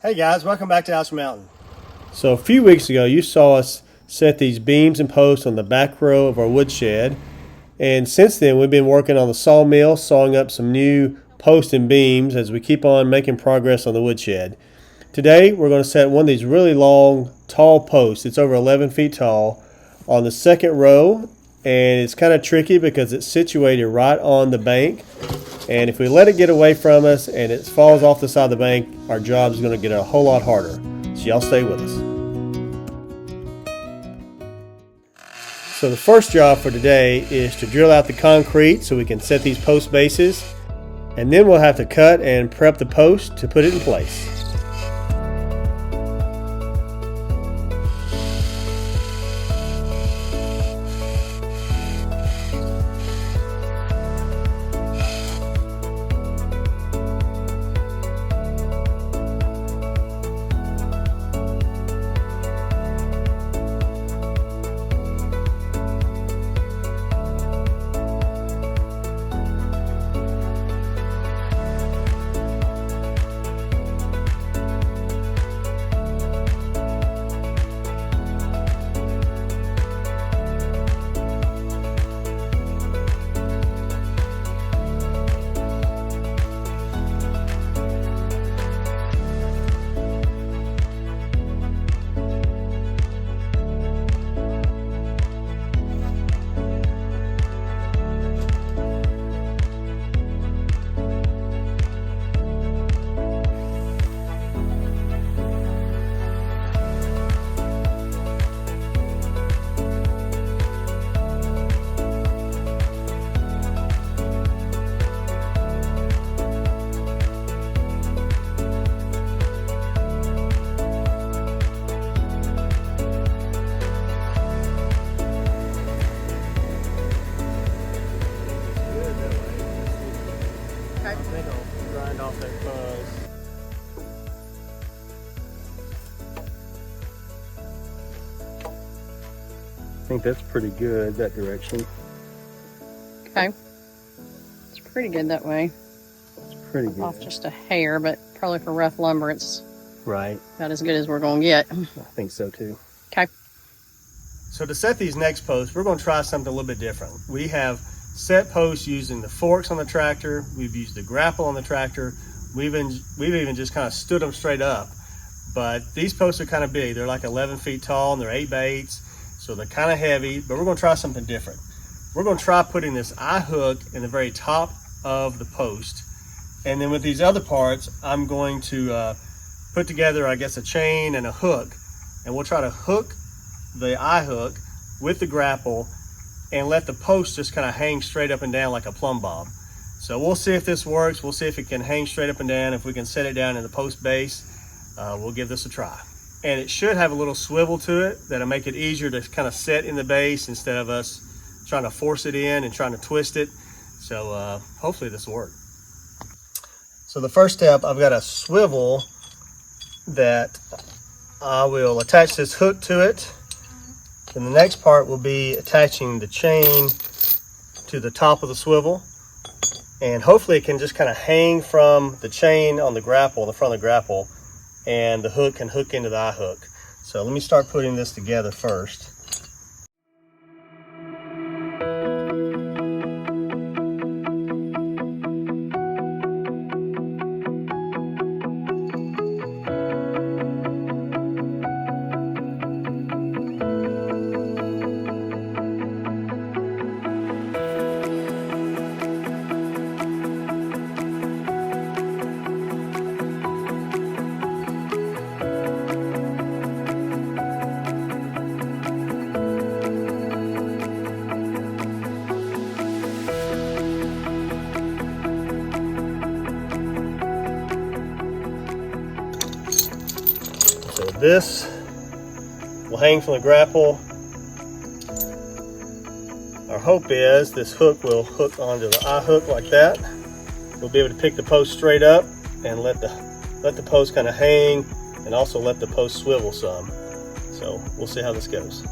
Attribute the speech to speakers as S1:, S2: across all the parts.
S1: Hey guys, welcome back to House Mountain. So a few weeks ago you saw us set these beams and posts on the back row of our woodshed, and since then we've been working on the sawmill, sawing up some new posts and beams as we keep on making progress on the woodshed. Today we're going to set one of these really long, tall posts. It's over 11 feet tall on the second row, and it's kind of tricky because it's situated right on the bank. And if we let it get away from us and it falls off the side of the bank, our job is going to get a whole lot harder. So y'all stay with us. So the first job for today is to drill out the concrete so we can set these post bases. And then we'll have to cut and prep the post to put it in place. I think I'll grind off that fuzz. I think that's pretty good, that direction.
S2: Okay. It's pretty good that way.
S1: It's pretty good.
S2: Off just a hair, but probably for rough lumber, it's
S1: right.
S2: about as good as we're going to get.
S1: I think so too.
S2: Okay.
S1: So to set these next posts, we're going to try something a little bit different. We have set posts using the forks on the tractor. We've used the grapple on the tractor. We've even just kind of stood them straight up. But these posts are kind of big. They're like 11 feet tall and they're 8x8, so they're kind of heavy, but we're going to try something different. We're going to try putting this eye hook in the very top of the post. And then with these other parts, I'm going to put together, I guess, a chain and a hook. And we'll try to hook the eye hook with the grapple and let the post just kind of hang straight up and down like a plumb bob. So we'll see if this works. We'll see if it can hang straight up and down. If we can set it down in the post base, we'll give this a try. And it should have a little swivel to it that'll make it easier to kind of set in the base instead of us trying to force it in and trying to twist it. So hopefully this will work. So the first step, I've got a swivel that I will attach this hook to it. And the next part will be attaching the chain to the top of the swivel. And hopefully it can just kind of hang from the chain on the grapple, the front of the grapple, and the hook can hook into the eye hook. So let me start putting this together first. So this will hang from the grapple. Our hope is this hook will hook onto the eye hook like that. We'll be able to pick the post straight up and let the post kind of hang, and also let the post swivel some. So we'll see how this goes.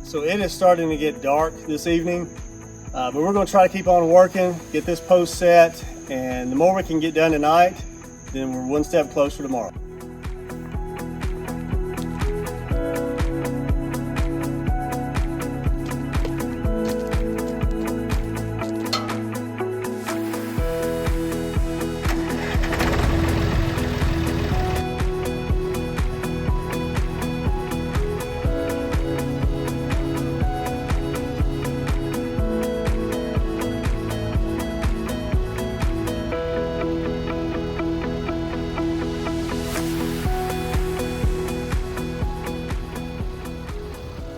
S1: So it is starting to get dark this evening, but we're going to try to keep on working, get this post set, and the more we can get done tonight, then we're one step closer tomorrow.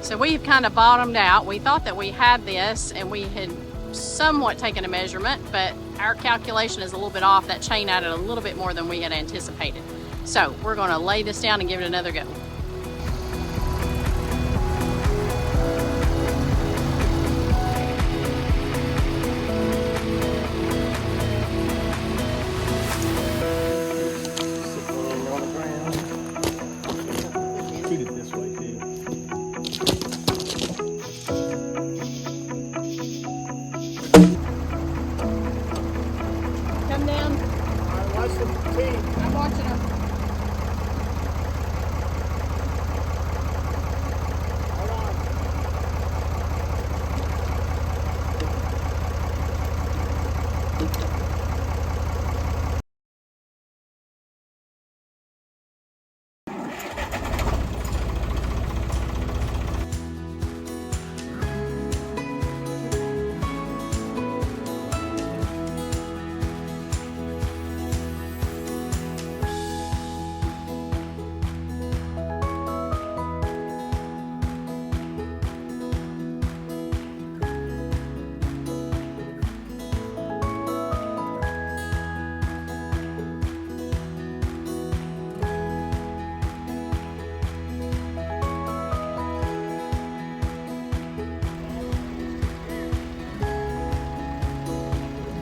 S2: So we've kind of bottomed out. We thought that we had this and we had somewhat taken a measurement, but our calculation is a little bit off. That chain added a little bit more than we had anticipated. So we're going to lay this down and give it another go.
S1: Shoot it this way too.
S2: Come down.
S1: All right, watch the teeth.
S2: I'm watching them.
S1: Hold on.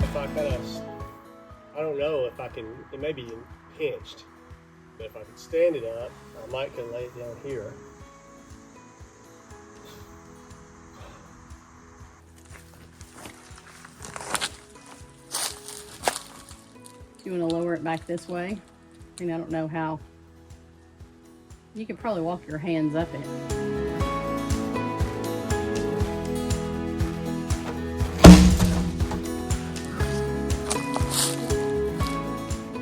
S1: If I kind of, I don't know if I can, it may be pinched, but if I could stand it up, I might can lay it down here.
S2: Do you want to lower it back this way? I mean, I don't know how. You could probably walk your hands up it.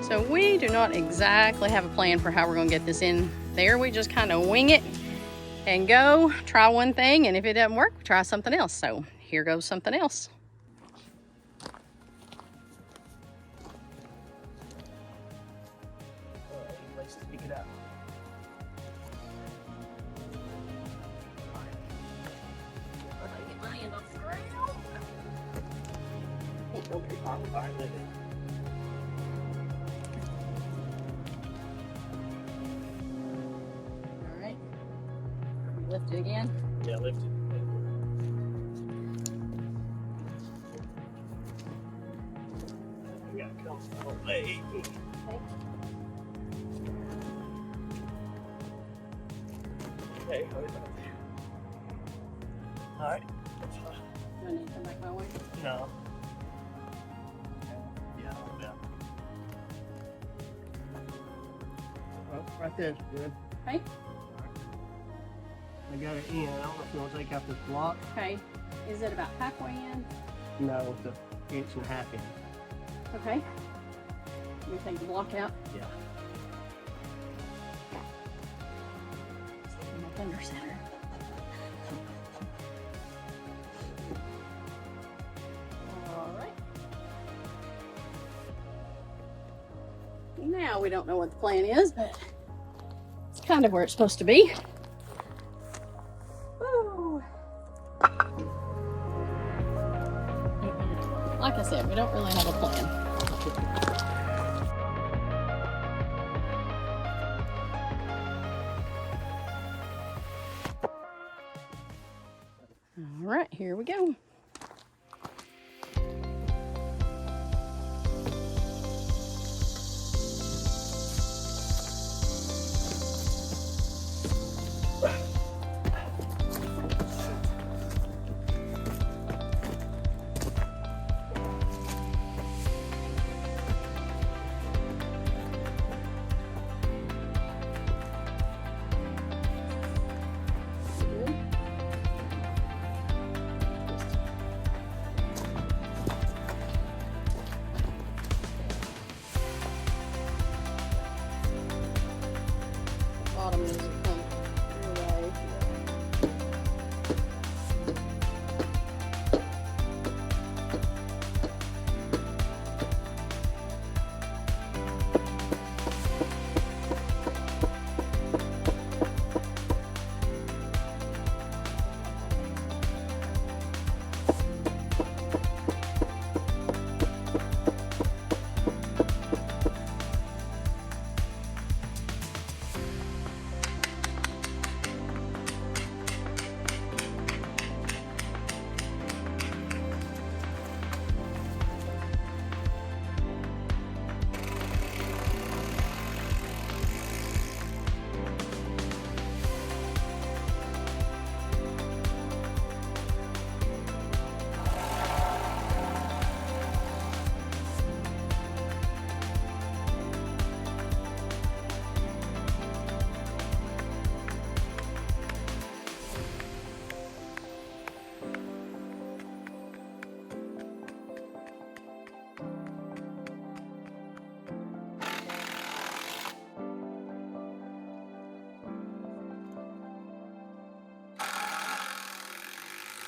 S2: So we do not exactly have a plan for how we're going to get this in there. We just kind of wing it and go, try one thing, and if it doesn't work, try something else. So here goes something else.
S1: Let's pick it up.
S2: Get my hand off the ground.
S1: Okay, all right, let it.
S2: All right. Lift it again.
S1: Yeah, lift it. We got to come away.
S2: Okay.
S1: Okay, hold it up there. All right.
S2: Do I need to come back my way?
S1: No. Yeah, like that. Well, right there's good.
S2: Okay.
S1: I got it in. I don't know if you want to take out this block.
S2: Okay. Is it about halfway in?
S1: No, it's an inch and a half in.
S2: Okay. Let me take the block out.
S1: Yeah.
S2: My thunder center. All right. Now we don't know what the plan is, but it's kind of where it's supposed to be. Woo. Like I said, we don't really have a plan. All right, here we go.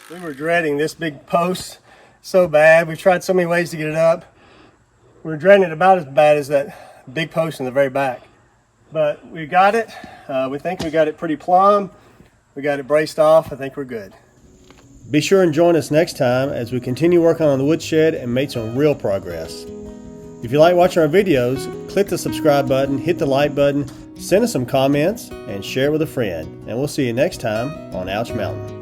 S1: We were dreading this big post so bad. We've tried so many ways to get it up. We're dreading it about as bad as that big post in the very back. But we got it. We think we got it pretty plumb. We got it braced off. I think we're good. Be sure and join us next time as we continue working on the woodshed and make some real progress. If you like watching our videos, click the subscribe button, hit the like button, send us some comments, and share it with a friend. And we'll see you next time on Ouch Mountain.